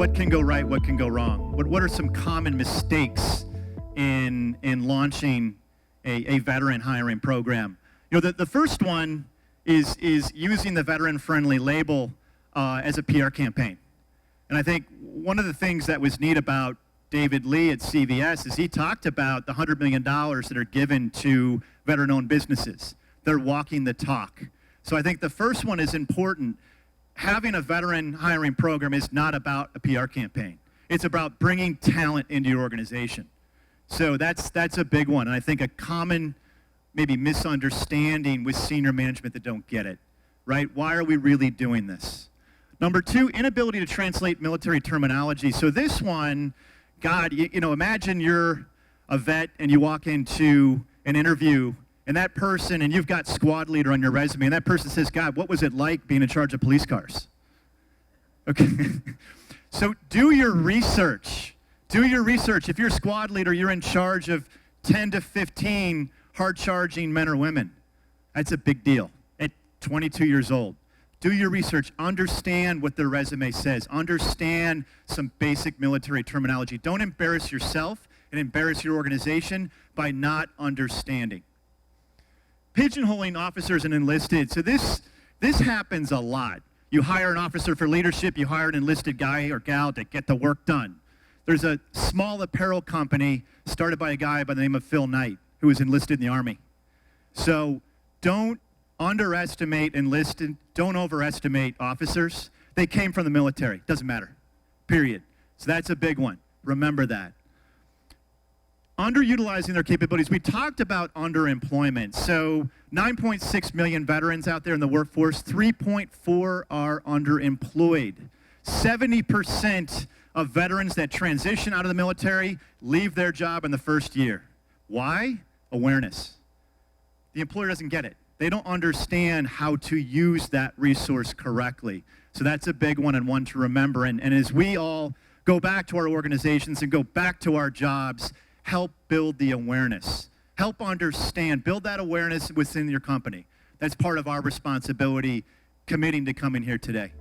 what can go right, what can go wrong? What are some common mistakes in launching a veteran hiring program? The first one is using the veteran-friendly label as a PR campaign. And I think one of the things that was neat about David Lee at CVS is he talked about the $100 million that are given to veteran-owned businesses. They're walking the talk. So I think the first one is important. Having a veteran hiring program is not about a PR campaign. It's about bringing talent into your organization. So that's a big one. And I think a common maybe misunderstanding with senior management that don't get it, right? Why are we really doing this? Number two, inability to translate military terminology. So this one, God, imagine you're a vet and you walk into an interview and that person, and you've got squad leader on your resume, and that person says, God, what was it like being in charge of police cars? Okay. So do your research. Do your research. If you're squad leader, you're in charge of 10 to 15 hard-charging men or women. That's a big deal at 22 years old. Do your research. Understand what their resume says. Understand some basic military terminology. Don't embarrass yourself and embarrass your organization by not understanding. Pigeonholing officers and enlisted. So this happens a lot. You hire an officer for leadership. You hire an enlisted guy or gal to get the work done. There's a small apparel company started by a guy by the name of Phil Knight, who was enlisted in the Army. So don't underestimate enlisted. Don't overestimate officers. They came from the military. Doesn't matter. Period. So that's a big one. Remember that. Underutilizing their capabilities. We talked about underemployment. So 9.6 million veterans out there in the workforce, 3.4 are underemployed. 70% of veterans that transition out of the military leave their job in the first year. Why? Awareness. The employer doesn't get it. They don't understand how to use that resource correctly. So that's a big one and one to remember. And as we all go back to our organizations and go back to our jobs, help build the awareness. Help understand. Build that awareness within your company. That's part of our responsibility committing to coming here today.